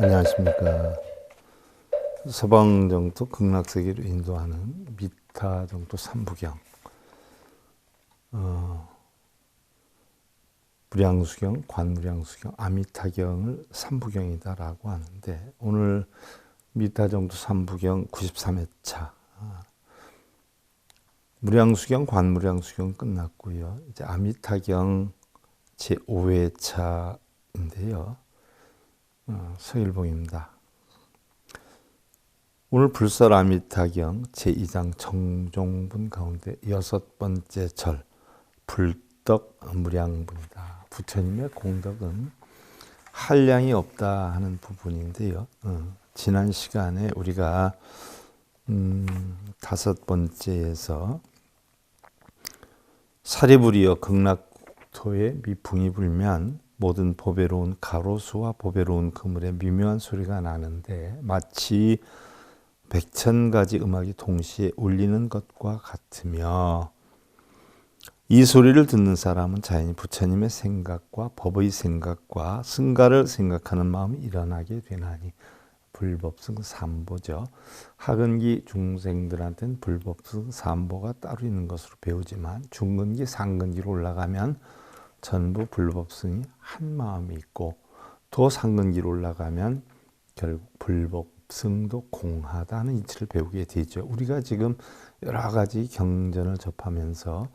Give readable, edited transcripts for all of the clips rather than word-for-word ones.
안녕하십니까. 서방정토 극락세계로 인도하는 미타정토 삼부경, 무량수경, 관무량수경, 아미타경을 삼부경이다라고 하는데, 오늘 미타정토 삼부경 93회차, 무량수경, 관무량수경 끝났고요. 이제 아미타경 제5회차인데요. 서일봉입니다. 오늘 불설 아미타경 제2장 정종분 가운데 6번째 절 불덕 무량분이다. 부처님의 공덕은 한량이 없다 하는 부분인데요. 지난 시간에 우리가 5번째에서 사리부리여 극락토에 미풍이 불면 모든 보배로운 가로수와 보배로운 그물의 미묘한 소리가 나는데 마치 100,000가지 음악이 동시에 울리는 것과 같으며, 이 소리를 듣는 사람은 자연히 부처님의 생각과 법의 생각과 승가를 생각하는 마음이 일어나게 되나니, 불법승 삼보죠. 하근기 중생들한테는 불법승 삼보가 따로 있는 것으로 배우지만 중근기 상근기로 올라가면 전부 불법승이 한 마음이 있고, 또 상근기로 올라가면 결국 불법승도 공하다는 이치를 배우게 되죠. 우리가 지금 여러 가지 경전을 접하면서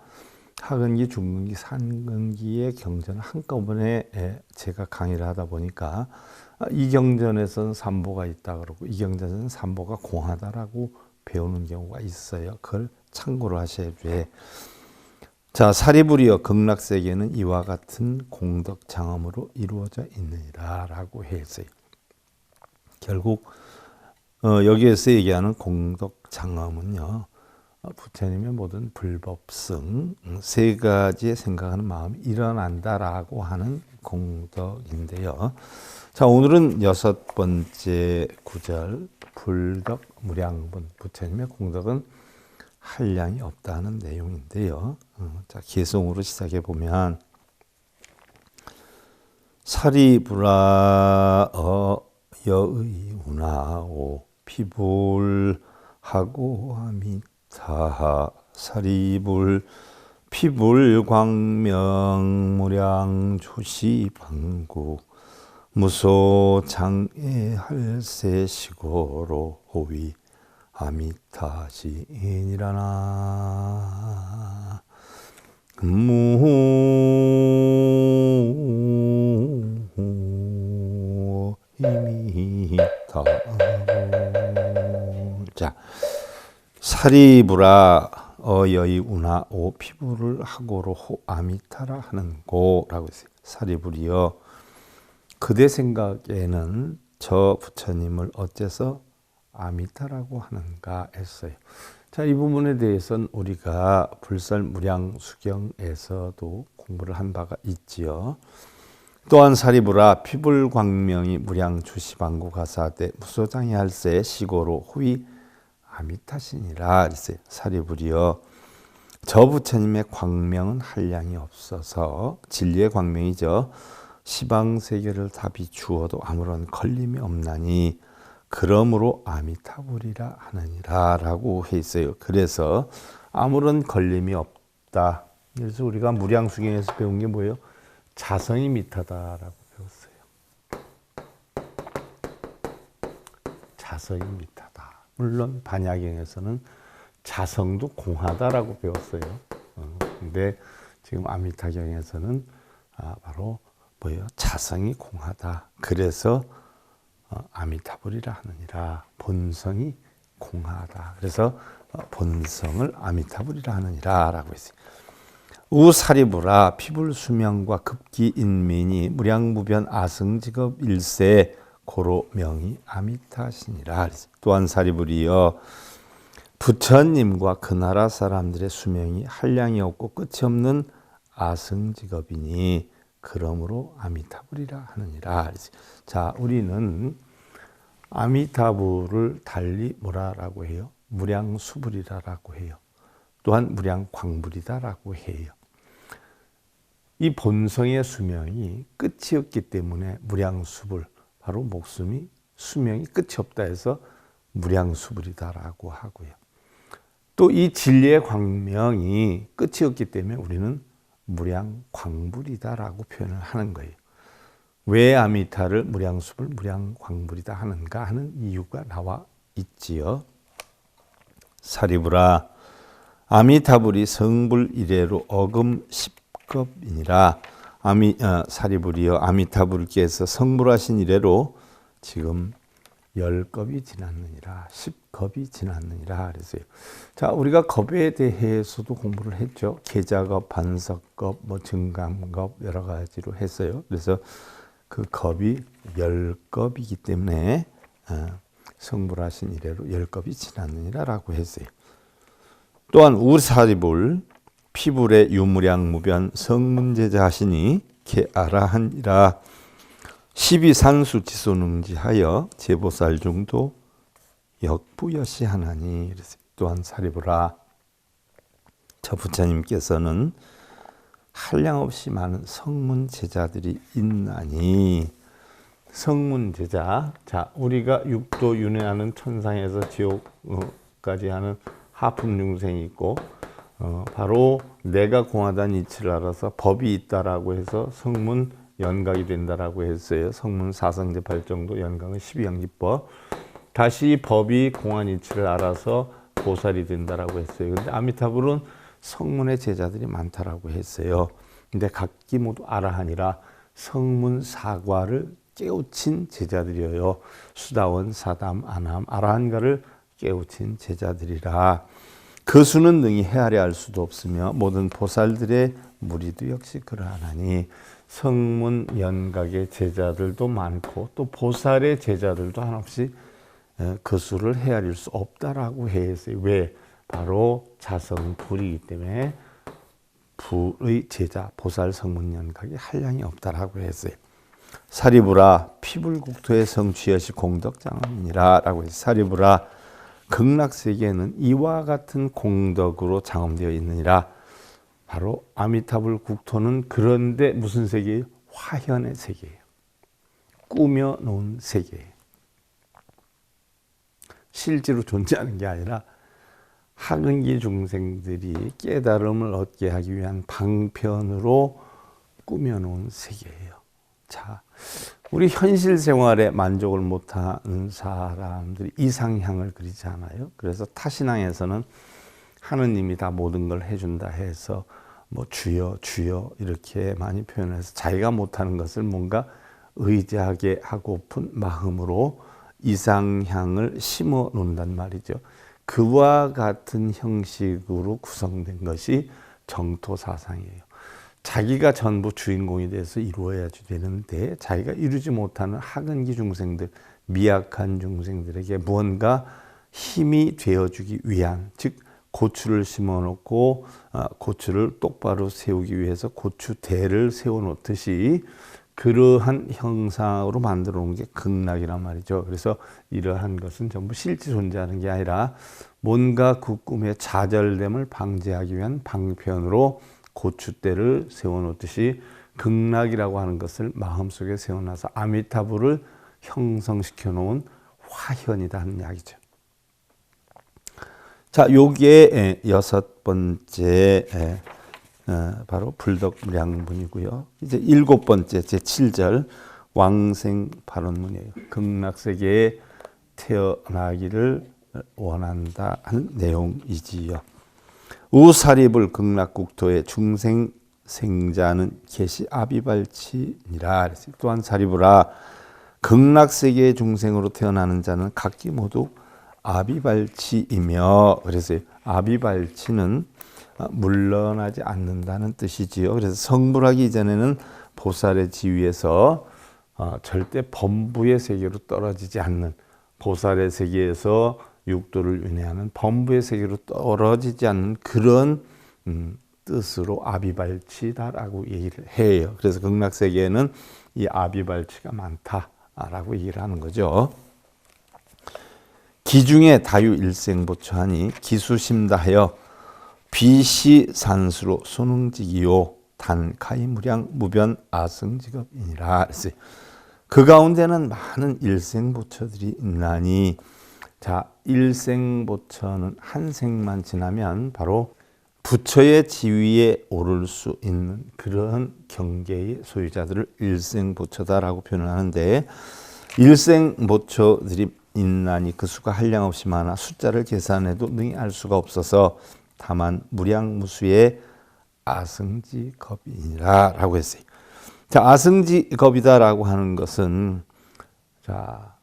하근기, 중근기, 상근기의 경전을 한꺼번에 제가 강의를 하다 보니까 이 경전에서는 삼보가 있다 그러고 이 경전에서는 삼보가 공하다라고 배우는 경우가 있어요. 그걸 참고로 하셔야 돼. 자, 사리부리여 극락세계는 이와 같은 공덕 장엄으로 이루어져 있느니라 라고 했어요. 결국 여기에서 얘기하는 공덕 장엄은요, 부처님의 모든 불법승 세 가지의 생각하는 마음이 일어난다라고 하는 공덕인데요. 자, 오늘은 6번째 구절 불덕 무량분, 부처님의 공덕은 한량이 없다는 내용인데요. 자, 개성으로 시작해 보면 사리부라 여의 운하오 피불하고 아미타 사리불 피불 광명 무량 조시 방구 무소 장애 할세시고로 호위 아미타시인이라나 무이미타. 자, 사리부라 어여이 우나 오 피부를 하고로 호 아미타라 하는 고라고 했어요. 사리부리여 그대 생각에는 저 부처님을 어째서 아미타라고 하는가 했어요. 자, 이 부분에 대해서는 우리가 불설 무량수경에서도 공부를 한 바가 있지요. 또한 사리부라 피불광명이 무량주시방구 가사대 무소장이 할세 시고로 후이 아미타시니라 했어요. 사리부리여 저 부처님의 광명은 한량이 없어서 진리의 광명이죠. 시방세계를 다 비추어도 아무런 걸림이 없나니 그러므로 아미타불이라 하느니라 라고 했어요. 그래서 아무런 걸림이 없다. 그래서 우리가 무량수경에서 배운 게 뭐예요? 자성이 미타다라고 배웠어요. 자성이 미타다. 물론 반야경에서는 자성도 공하다라고 배웠어요. 근데 지금 아미타경에서는 바로 뭐예요? 자성이 공하다. 그래서 아미타불이라 하느니라. 본성이 공하다. 그래서 본성을 아미타불이라 하느니라 라고 했어요. 우사리부라 피불수명과 급기인민이 무량무변 아승직업 일세 고로 명이 아미타시니라. 또한 사리부리여 부처님과 그 나라 사람들의 수명이 한량이 없고 끝이 없는 아승직업이니 그러므로 아미타불이라 하느니라. 자, 우리는 아미타불을 달리 뭐라고 해요? 무량수불이라고 해요. 또한 무량광불이다라고 해요. 이 본성의 수명이 끝이 없기 때문에 무량수불, 바로 목숨이 수명이 끝이 없다 해서 무량수불이다라고 하고요. 또 이 진리의 광명이 끝이 없기 때문에 우리는 무량광불이다라고 표현을 하는 거예요. 왜 아미타를 무량수불, 무량광불이다 하는가 하는 이유가 나와 있지요. 사리부라 아미타불이 성불 이래로 어금 10급이니라. 사리불이여 아미타불께서 성불하신 이래로 지금 10급이 지났느니라. 10급이 지났느니라 그랬어요. 자, 우리가 급에 대해서도 공부를 했죠. 계자급, 반석급, 증감급 여러 가지로 했어요. 그래서 그 급이 10급이기 때문에 성불하신 이래로 10급이 지났느니라 라고 했어요. 또한 우사리불 피불의 유무량 무변 성문제자 하시니 개아라하니라. 12산수 지소능지하여 제보살 중도 역부여시 하나니. 또한 사리부라 저 부처님께서는 한량없이 많은 성문 제자들이 있나니. 성문 제자, 자 우리가 육도 윤회하는 천상에서 지옥까지 하는 하품 중생이 있고 바로 내가 공하다는 이치를 알아서 법이 있다라고 해서 성문 연각이 된다라고 했어요. 성문 사성제 8정도 연각은 12양지법. 다시 법이 공한 이치를 알아서 보살이 된다라고 했어요. 근데 아미타불은 성문의 제자들이 많다라고 했어요. 근데 각기 모두 아라하니라 성문 사과를 깨우친 제자들이에요. 수다원, 사담, 아남, 아라한가를 깨우친 제자들이라. 그 수는 능히 헤아려 할 수도 없으며 모든 보살들의 무리도 역시 그러하나니. 성문 연각의 제자들도 많고 또 보살의 제자들도 한없이 그 수를 헤아릴 수 없다라고 했어요. 왜? 바로 자성불이기 때문에 불의 제자 보살 성문 연각이 한량이 없다라고 했어요. 사리부라 피불국토의 성취여시 공덕장엄이니라 라고 했어요. 사리부라 극락세계에는 이와 같은 공덕으로 장엄되어 있느니라. 바로 아미타불 국토는 그런데 무슨 세계예요? 화현의 세계예요. 꾸며놓은 세계예요. 실제로 존재하는 게 아니라 하근기 중생들이 깨달음을 얻게 하기 위한 방편으로 꾸며놓은 세계예요. 자, 우리 현실 생활에 만족을 못하는 사람들이 이상향을 그리잖아요. 그래서 타신앙에서는 하느님이 다 모든 걸 해준다 해서 주여 주여 이렇게 많이 표현해서 자기가 못하는 것을 뭔가 의지하게 하고픈 마음으로 이상향을 심어 놓는단 말이죠. 그와 같은 형식으로 구성된 것이 정토사상이에요. 자기가 전부 주인공이 돼서 이루어야지 되는데 자기가 이루지 못하는 하근기 중생들, 미약한 중생들에게 무언가 힘이 되어주기 위한, 즉 고추를 심어놓고 고추를 똑바로 세우기 위해서 고추대를 세워놓듯이 그러한 형상으로 만들어 놓은 게 극락이란 말이죠. 그래서 이러한 것은 전부 실제 존재하는 게 아니라 뭔가 그 꿈의 좌절됨을 방지하기 위한 방편으로 고추대를 세워놓듯이 극락이라고 하는 것을 마음속에 세워놔서 아미타불을 형성시켜 놓은 화현이다 하는 이야기죠. 자, 요게 6번째 바로 불덕무량문이고요. 이제 7번째 제7절 왕생 발언문이에요. 극락세계에 태어나기를 원한다 하는 내용이지요. 우사리불 극락국토의 중생 생자는 계시 아비발치니라. 또한 사리부라 극락세계의 중생으로 태어나는 자는 각기 모두 아비발치이며, 그래서 아비발치는 물러나지 않는다는 뜻이지요. 그래서 성불하기 이전에는 보살의 지위에서 절대 범부의 세계로 떨어지지 않는, 보살의 세계에서 육도를 윤회하는 범부의 세계로 떨어지지 않는 그런 뜻으로 아비발치다라고 얘기를 해요. 그래서 극락세계에는 이 아비발치가 많다라고 얘기를 하는 거죠. 기중에 다유일생보초하니 기수심다하여 비시산수로 소능직이요 단카이무량 무변 아승직업이니라. 그 가운데는 많은 일생보처들이 있나니, 자, 일생보처는 한 생만 지나면 바로 부처의 지위에 오를 수 있는 그런 경계의 소유자들을 일생보처다라고 표현을 하는데, 일생보처들이 있나니 그 수가 한량없이 많아 숫자를 계산해도 능히 알 수가 없어서 다만 무량무수의 아승지겁이니라 라고 했어요. 자, 아승지겁이다라고 하는 것은, 자,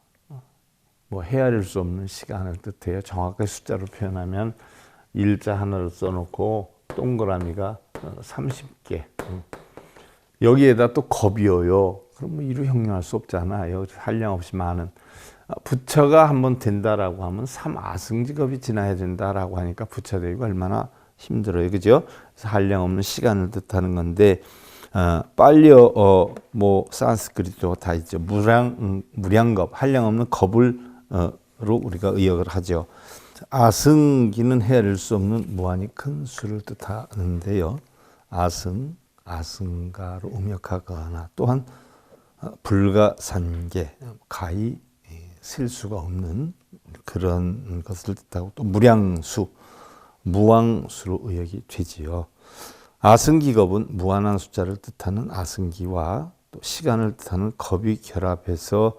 뭐 헤아릴 수 없는 시간을 뜻해요. 정확하게 숫자로 표현하면 일자 하나를 써놓고 동그라미가 30개. 여기에다 또 겁이어요. 그럼 뭐 이루 형용할 수 없잖아요. 한량없이 많은. 부처가 한번 된다라고 하면 3아승지겁이 지나야 된다라고 하니까 부처되기가 얼마나 힘들어요. 그죠? 그래서 한량없는 시간을 뜻하는 건데, 빨리어, 뭐, 산스크리트가 다 있죠. 무량겁, 한량없는 겁을, 로 우리가 의역을 하죠. 아승기는 헤아릴 수 없는 무한히 큰 수를 뜻하는데요. 아승, 아승가로 음역하거나 또한 불가산계, 가히 셀 수가 없는 그런 것을 뜻하고, 또 무량수, 무왕수로 의역이 되지요. 아승기겁은 무한한 숫자를 뜻하는 아승기와 또 시간을 뜻하는 겁이 결합해서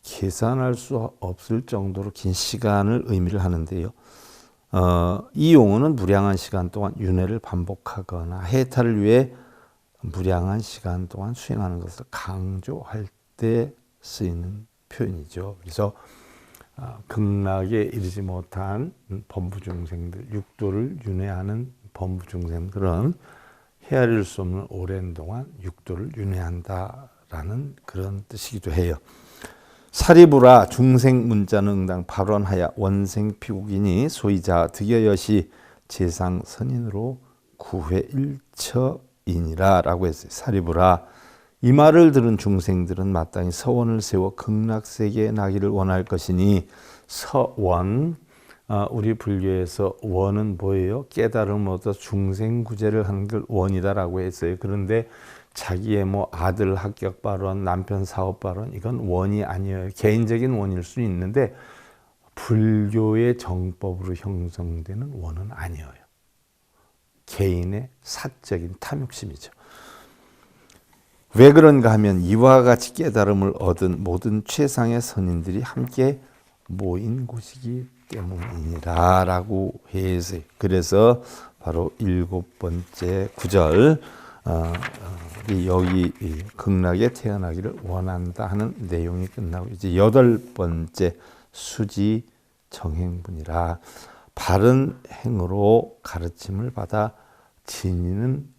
계산할 수 없을 정도로 긴 시간을 의미를 하는데요. 이 용어는 무량한 시간 동안 윤회를 반복하거나 해탈을 위해 무량한 시간 동안 수행하는 것을 강조할 때 쓰이는 표현이죠. 그래서 극락에 이르지 못한 범부중생들, 육도를 윤회하는 범부중생들은 헤아릴 수 없는 오랜 동안 육도를 윤회한다라는 그런 뜻이기도 해요. 사리부라 중생 문자는 응당 발언하여 원생 피국이니 소이자 득여여시 재상 선인으로 구회일처이니라 라고 했어요. 사리부라, 이 말을 들은 중생들은 마땅히 서원을 세워 극락세계에 나기를 원할 것이니, 서원, 우리 불교에서 원은 뭐예요? 깨달음을 얻어 중생구제를 하는 걸 원이다라고 했어요. 그런데 자기의 뭐 아들 합격 발원, 남편 사업 발원, 이건 원이 아니에요. 개인적인 원일 수 있는데 불교의 정법으로 형성되는 원은 아니에요. 개인의 사적인 탐욕심이죠. 왜 그런가 하면 이와 같이 깨달음을 얻은 모든 최상의 선인들이 함께 모인 곳이기 때문이니라 라고 해서, 그래서 바로 7번째 구절, 여기 극락에 태어나기를 원한다 하는 내용이 끝나고, 이제 8번째 수지 정행분이라, 바른 행으로 가르침을 받아 지니는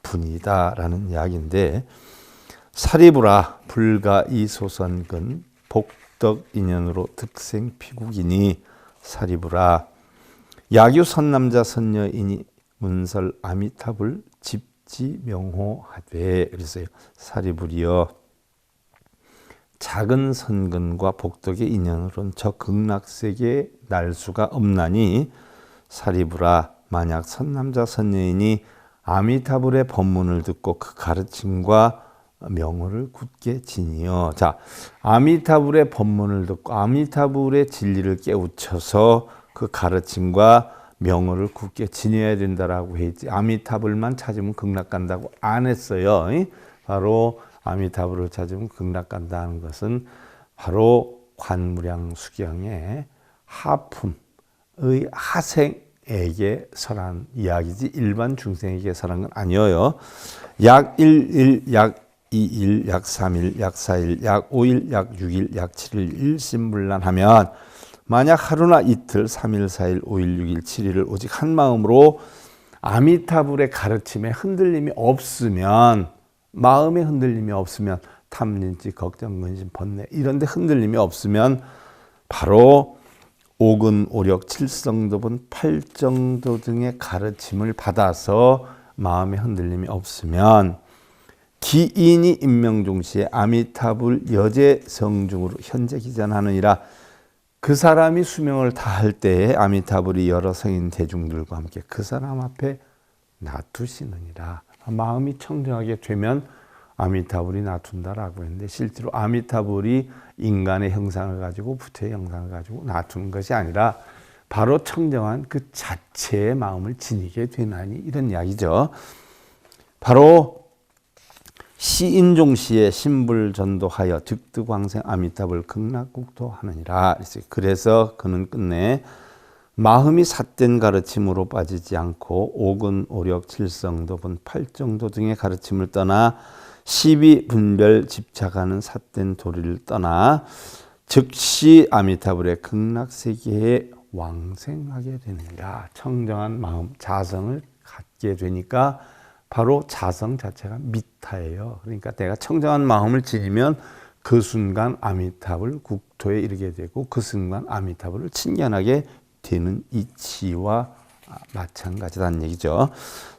분이다라는 이야기인데, 사리부라 불가 이소선근 복덕 인연으로 득생 피국이니 사리부라 야규 선남자 선녀이니 문설 아미탑을 집지명호하되, 그랬어요. 사리부리여, 작은 선근과 복덕의 인연으로는 저 극락세계에 날 수가 없나니, 사리부라 만약 선남자 선녀이니 아미타불의 법문을 듣고 그 가르침과 명호를 굳게 지니어. 자, 아미타불의 법문을 듣고 아미타불의 진리를 깨우쳐서 그 가르침과 명호를 굳게 지녀야 된다라고 했지, 아미타불만 찾으면 극락 간다고 안 했어요. 바로 아미타불을 찾으면 극락 간다는 것은 바로 관무량 수경의 하품의 하생에게 설한 이야기지 일반 중생에게 설한 건 아니에요. 약 1일, 약 2일, 약 3일, 약 4일, 약 5일, 약 6일, 약 7일 일심불란하면, 만약 하루나 이틀, 3일, 4일, 5일, 6일, 7일을 오직 한 마음으로 아미타불의 가르침에 흔들림이 없으면, 마음에 흔들림이 없으면, 탐진치, 걱정, 근심, 번뇌 이런 데 흔들림이 없으면 바로 오근, 오력, 칠성도분, 팔정도 등의 가르침을 받아서 마음에 흔들림이 없으면 기인이 임명종시에 아미타불 여제 성중으로 현재 기전하느니라, 그 사람이 수명을 다할 때에 아미타불이 여러 성인 대중들과 함께 그 사람 앞에 놔두시느니라. 마음이 청정하게 되면 아미타불이 나툰다라고 했는데 실제로 아미타불이 인간의 형상을 가지고 부처의 형상을 가지고 나투는 것이 아니라 바로 청정한 그 자체의 마음을 지니게 되나니 이런 이야기죠. 바로 시인종시에 신불전도하여 득득왕생 아미타불 극락국토하느니라. 그래서 그는 끝내 마음이 삿된 가르침으로 빠지지 않고 오근, 오력, 칠성도분, 팔정도 등의 가르침을 떠나 시비분별 집착하는 삿된 도리를 떠나 즉시 아미타불의 극락세계에 왕생하게 되느니라. 청정한 마음, 자성을 갖게 되니까 바로 자성 자체가 미타예요. 그러니까 내가 청정한 마음을 지니면 그 순간 아미타불 국토에 이르게 되고 그 순간 아미타불을 친견하게 되는 이치와 마찬가지다는 얘기죠.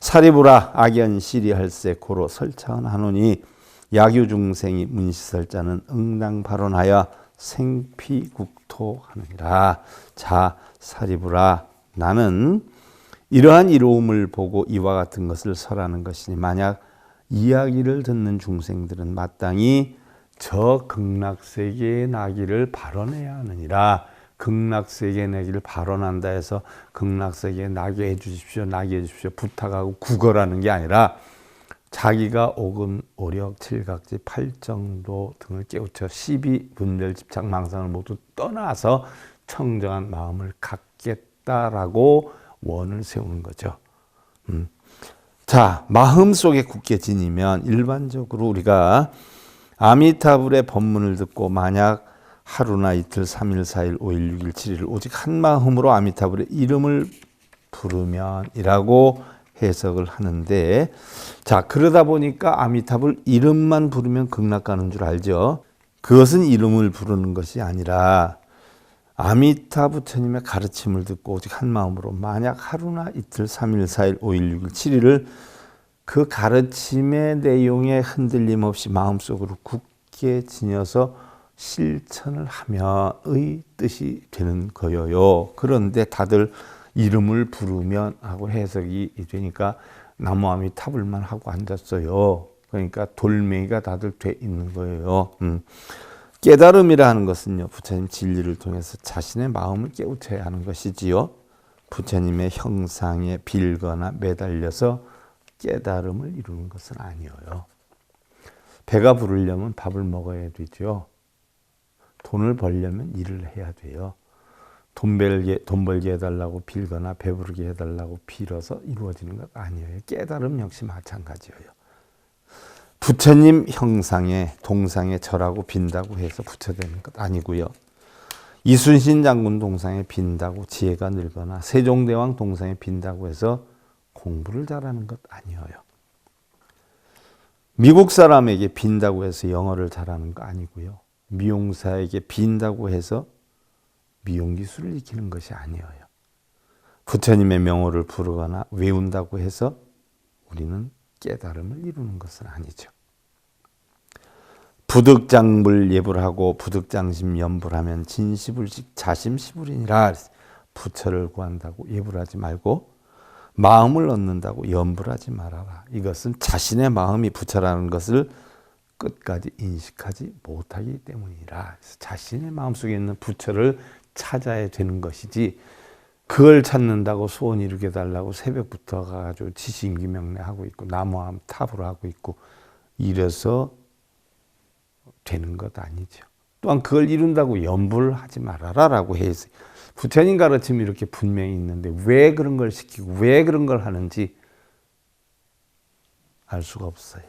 사리부라 악연시리할세 고로 설차은하노니 야규중생이 문시설자는 응당발언하여 생피국토하느니라. 자, 사리부라, 나는 이러한 이로움을 보고 이와 같은 것을 설하는 것이니 만약 이야기를 듣는 중생들은 마땅히 저 극락세계에 나기를 발언해야 하느니라. 극락세계에 나기를 발언한다 해서 극락세계에 나게 해주십시오, 나게 해주십시오 부탁하고 구걸하는 게 아니라 자기가 오근, 오력, 칠각지, 팔정도 등을 깨우쳐 시비분별, 집착, 망상을 모두 떠나서 청정한 마음을 갖겠다라고 원을 세우는 거죠. 자, 마음속에 굳게 지니면 일반적으로 우리가 아미타불의 법문을 듣고 만약 하루나 이틀, 3일, 4일, 5일, 6일, 7일 오직 한 마음으로 아미타불의 이름을 부르면이라고 해석을 하는데, 자, 그러다 보니까 아미타불 이름만 부르면 극락 가는 줄 알죠. 그것은 이름을 부르는 것이 아니라 아미타 부처님의 가르침을 듣고 오직 한 마음으로 만약 하루나 이틀, 3일, 4일, 5일, 6일, 7일을 그 가르침의 내용에 흔들림 없이 마음속으로 굳게 지녀서 실천을 하며의 뜻이 되는 거예요. 그런데 다들 이름을 부르면 하고 해석이 되니까 나무 아미타불만 하고 앉았어요. 그러니까 돌멩이가 다들 돼 있는 거예요. 깨달음이라 하는 것은요, 부처님 진리를 통해서 자신의 마음을 깨우쳐야 하는 것이지요. 부처님의 형상에 빌거나 매달려서 깨달음을 이루는 것은 아니에요. 배가 부르려면 밥을 먹어야 되죠. 돈을 벌려면 일을 해야 돼요. 돈 벌게 해달라고 빌거나 배부르게 해달라고 빌어서 이루어지는 것 아니에요. 깨달음 역시 마찬가지예요. 부처님 형상에 동상에 절하고 빈다고 해서 부처 되는 것 아니고요. 이순신 장군 동상에 빈다고 지혜가 늘거나 세종대왕 동상에 빈다고 해서 공부를 잘하는 것 아니에요. 미국 사람에게 빈다고 해서 영어를 잘하는 거 아니고요. 미용사에게 빈다고 해서 미용 기술을 익히는 것이 아니에요. 부처님의 명호를 부르거나 외운다고 해서 우리는 깨달음을 이루는 것은 아니죠. 부득장불 예불하고 부득장심 염불하면 진시불식 자심시불이니라. 부처를 구한다고 예불하지 말고 마음을 얻는다고 염불하지 말아라. 이것은 자신의 마음이 부처라는 것을 끝까지 인식하지 못하기 때문이라. 자신의 마음속에 있는 부처를 찾아야 되는 것이지, 그걸 찾는다고 소원 이루게 달라고 새벽부터 가가지고 지심기명례하고 있고 나무함 탑을 하고 있고 이래서 되는 것 아니죠. 또한 그걸 이룬다고 염불을 하지 말아라 라고 해서 부처님 가르침이 이렇게 분명히 있는데 왜 그런 걸 시키고 왜 그런 걸 하는지 알 수가 없어요.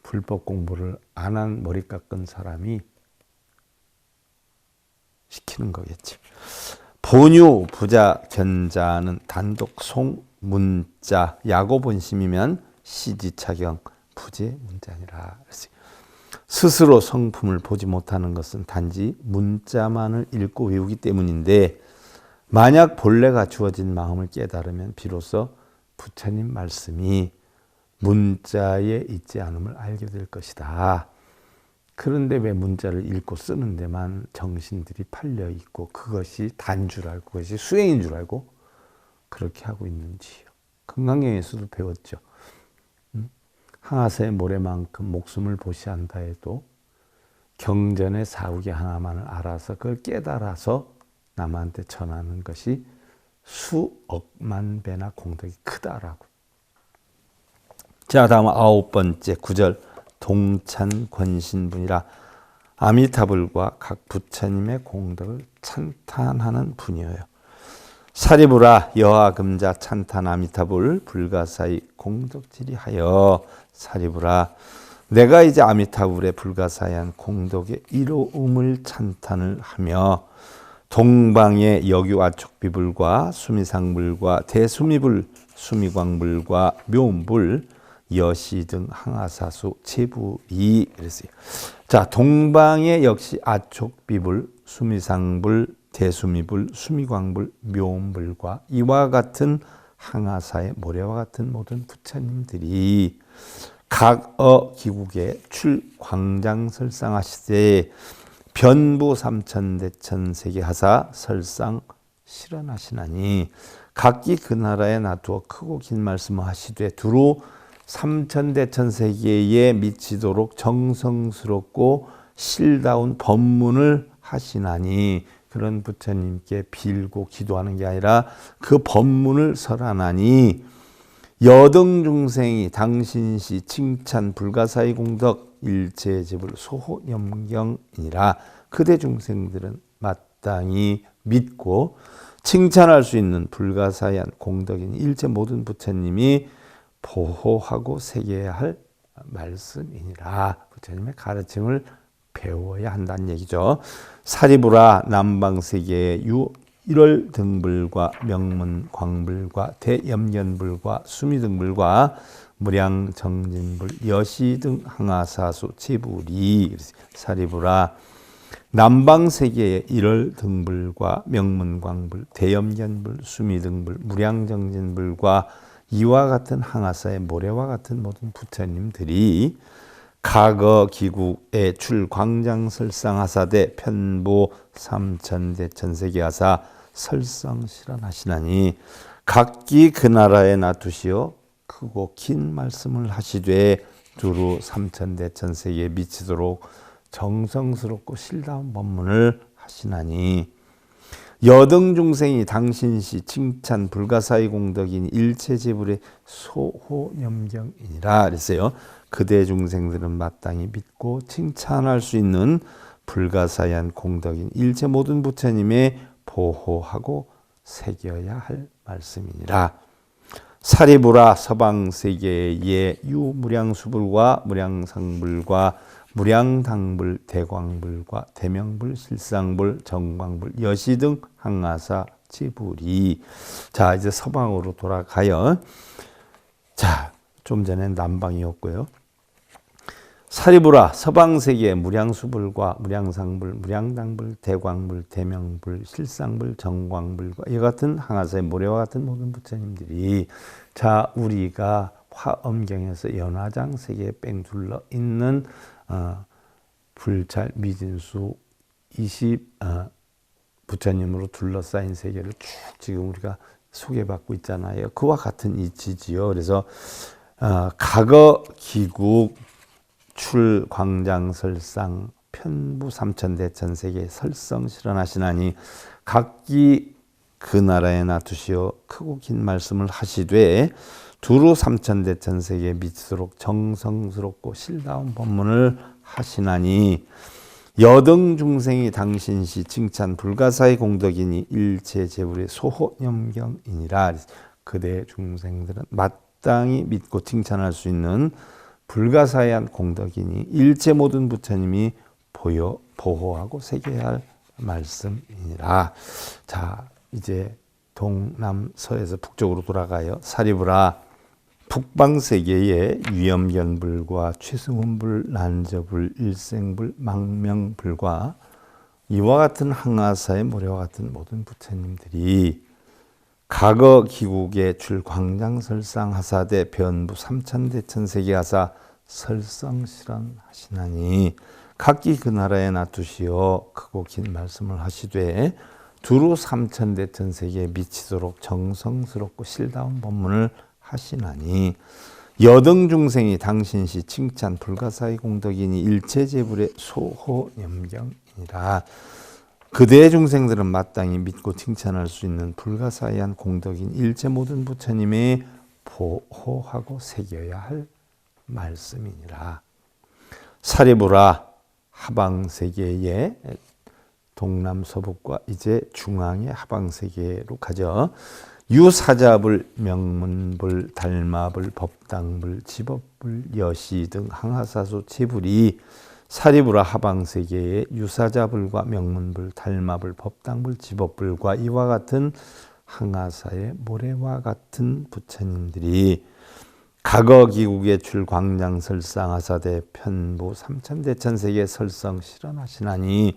불법 공부를 안 한 머리 깎은 사람이 시키는 거겠지. 본유 부자 견자는 단독 송 문자 야고 본심이면 시지차경 부재 문자니라. 스스로 성품을 보지 못하는 것은 단지 문자만을 읽고 외우기 때문인데, 만약 본래가 주어진 마음을 깨달으면 비로소 부처님 말씀이 문자에 있지 않음을 알게 될 것이다. 그런데 왜 문자를 읽고 쓰는 데만 정신들이 팔려 있고 그것이 단 줄 알고 그것이 수행인 줄 알고 그렇게 하고 있는지요. 금강경에서도 배웠죠. 항아사의 모래만큼 목숨을 보시한다 해도 경전의 사후기 하나만을 알아서 그걸 깨달아서 남한테 전하는 것이 수억만 배나 공덕이 크다라고. 자, 다음 9번째 9절. 동찬 권신분이라 아미타불과 각 부처님의 공덕을 찬탄하는 분이에요. 사리부라 여하금자 찬탄 아미타불 불가사의 공덕지리하여. 사리부라, 내가 이제 아미타불의 불가사의한 공덕의 이로움을 찬탄을 하며 동방의 여규 아촉비불과 수미상불과 대수미불 수미광불과 묘음불 여시 등 항아사수 제불이 그랬어요. 자, 동방에 역시 아촉비불 수미상불 대수미불 수미광불 묘음불과 이와 같은 항아사의 모래와 같은 모든 부처님들이 각어 기국에 출광장설상하시되 변부 삼천대천 세계하사 설상 실현하시나니 각기 그 나라에 놔두어 크고 긴 말씀을 하시되 두루 삼천대천 세계에 미치도록 정성스럽고 실다운 법문을 하시나니, 그런 부처님께 빌고 기도하는 게 아니라 그 법문을 설하나니 여등 중생이 당신시 칭찬 불가사의 공덕 일체제불 소호염경이니라. 그대 중생들은 마땅히 믿고 칭찬할 수 있는 불가사의한 공덕인 일체 모든 부처님이 보호하고 새겨야 할 말씀이니라. 부처님의 가르침을 배워야 한다는 얘기죠. 사리부라 남방세계의 일월 등불과 명문 광불과 대염견불과 수미등불과 무량정진불 여시 등 항아사수 제불이. 사리부라 남방세계의 일월 등불과 명문광불 대염견불 수미등불 무량정진불과 이와 같은 항아사의 모래와 같은 모든 부처님들이 각어 기국에 출광장설상하사대 편보 삼천대천세계하사 설성실현하시나니 각기 그 나라에 놔두시어 크고 긴 말씀을 하시되 두루 삼천대천세계에 미치도록 정성스럽고 실다운 법문을 하시나니 여등 중생이 당신시 칭찬 불가사의 공덕인 일체제불의 소호염경이니라 그랬어요. 그대 중생들은 마땅히 믿고 칭찬할 수 있는 불가사의한 공덕인 일체 모든 부처님의 보호하고 새겨야 할 말씀이니라. 사리부라 서방세계의 유무량수불과 무량상불과 무량당불 대광불과 대명불 실상불 정광불 여시 등 항아사 제불이. 자, 이제 서방으로 돌아가요. 자, 좀 전에 남방이었고요. 사리부라 서방세계의 무량수불과 무량상불 무량당불 대광불 대명불 실상불 정광불과 이 같은 항아사의 모래와 같은 모든 부처님들이, 자, 우리가 화엄경에서 연화장 세계에 뺑 둘러 있는 불찰 미진수 20 부처님으로 둘러싸인 세계를 쭉 지금 우리가 소개받고 있잖아요. 그와 같은 이치지요. 그래서 각어 기국 출광장설상 편부 삼천대천 세계 설성 실현하시나니 각기 그 나라에 놔두시어 크고 긴 말씀을 하시되 두루 삼천대천 세계에 미치도록 정성스럽고 실다운 법문을 하시나니 여등 중생이 당신시 칭찬 불가사의 공덕이니 일체 제불의 소호염경이니라. 그대 중생들은 마땅히 믿고 칭찬할 수 있는 불가사의한 공덕이니 일체 모든 부처님이 보호하고 새겨야 할 말씀이니라. 자, 이제 동남서에서 북쪽으로 돌아가요. 사리부라 북방세계의 위엄견불과 최승훈불, 난저불, 일생불, 망명불과 이와 같은 항아사의 모래와 같은 모든 부처님들이 각어 기국에 출광장설상 하사대 변부 삼천대천 세계하사 설성실현하시나니 각기 그 나라에 놔두시어 크고 긴 말씀을 하시되 두루 삼천대천 세계에 미치도록 정성스럽고 실다운 법문을 하시나니 여등 중생이 당신시 칭찬 불가사의 공덕이니 일체제불의 소호염경이니라. 그대의 중생들은 마땅히 믿고 칭찬할 수 있는 불가사의한 공덕인 일체 모든 부처님의 보호하고 새겨야 할 말씀이니라. 사리부라, 하방세계의 동남서북과 이제 중앙의 하방세계로 가죠. 유사자불, 명문불, 달마불, 법당불, 지법불, 여시 등 항하사소 제불이 사리부라 하방세계의 유사자불과 명문불, 달마불, 법당불, 지법불과 이와 같은 항하사의 모래와 같은 부처님들이 각어기국의 출광장설상하사대 편부 삼천대천세계 설성 실현하시나니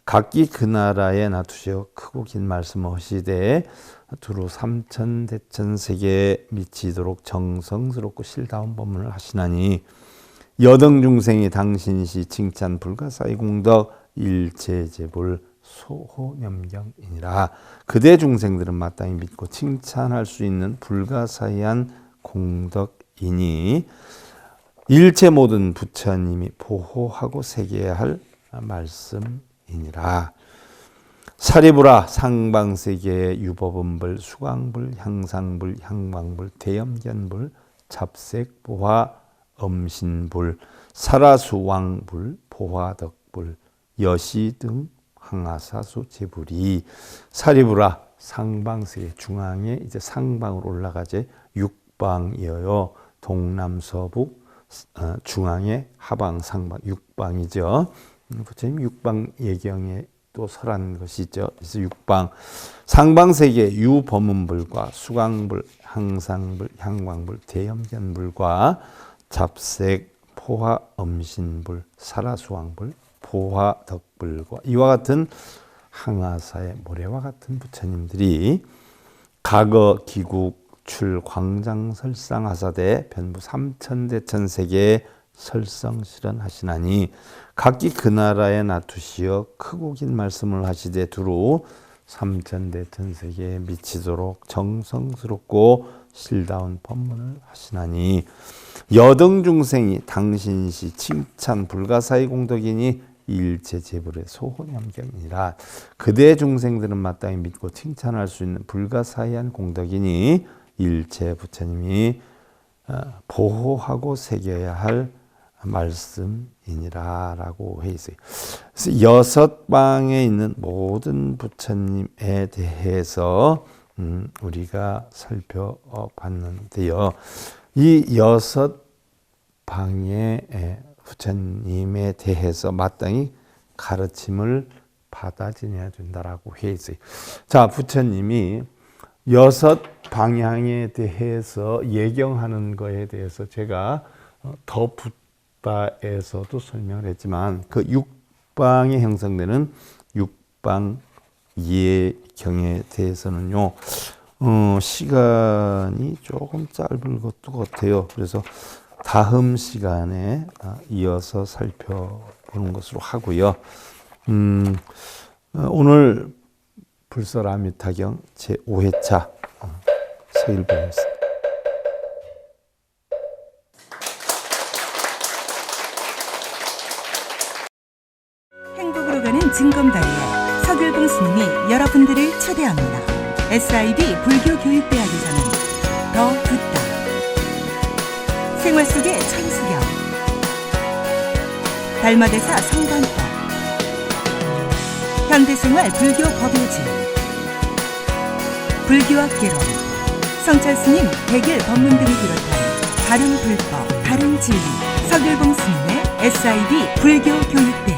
각기 그 나라에 놔두시어 크고 긴 말씀을 하시되 두루 삼천대천세계에 미치도록 정성스럽고 실다운 법문을 하시나니 여등 중생이 당신시 칭찬 불가사의 공덕 일체제불 소호염경이니라. 그대 중생들은 마땅히 믿고 칭찬할 수 있는 불가사의한 공덕이니 일체 모든 부처님이 보호하고 새겨야 할 말씀이니라. 사리부라, 상방세계의 유법음불, 수광불, 향상불, 향광불, 대염견불, 잡색보화, 엄신불, 사라수왕불, 보화덕불, 여시 등 항하사수 제불이 사리부라, 상방세계 중앙에 이제 상방으로 올라가지 육방이어요. 동남서북 중앙에 하방 상방 육방이죠. 부처님 육방 예경에 또 설한 것이죠. 그래서 육방 상방세계 유법문불과 수광불, 항상불, 향광불, 대염견불과 잡색, 포화, 엄신불, 사라수왕불, 보화덕불과 이와 같은 항하사의 모래와 같은 부처님들이 각어 기국 출 광장설상하사대 변부 삼천대천세계에 설성실현하시나니 각기 그 나라에 놔두시어 크고 긴 말씀을 하시되 두루 삼천대천세계에 미치도록 정성스럽고 실다운 법문을 하시나니 여등 중생이 당신시 칭찬 불가사의 공덕이니 일체제불의 소호염경이니라. 그대 중생들은 마땅히 믿고 칭찬할 수 있는 불가사의한 공덕이니 일체 부처님이 보호하고 새겨야 할 말씀이니라 라고 해 있어요. 그래서 여섯 방에 있는 모든 부처님에 대해서 우리가 살펴봤는데요. 이 여섯 방의 부처님에 대해서 마땅히 가르침을 받아 지내야 된다라고 해 있어요. 자, 부처님이 여섯 방향에 대해서 예경하는 거에 대해서 제가 더 붓다에서도 설명을 했지만 그 육방에 형성되는 육방 예경에 대해서는요, 시간이 조금 짧은 것도 같아요. 그래서 다음 시간에 이어서 살펴보는 것으로 하고요. 오늘 불설아미타경 제5회차 서일봉입니다. 행복으로 가는 징검다리에 서길봉 스님이 여러분들을 초대합니다. SIB 불교교육대학에서는 더 듣다, 생활 속의 천수경, 달마대사 성관법, 현대생활 불교 법요지, 불교학 개론, 성찰스님 백일 법문 등을 비롯한 다른 불법, 다른 진리, 서길봉 스님의 SIB 불교교육대학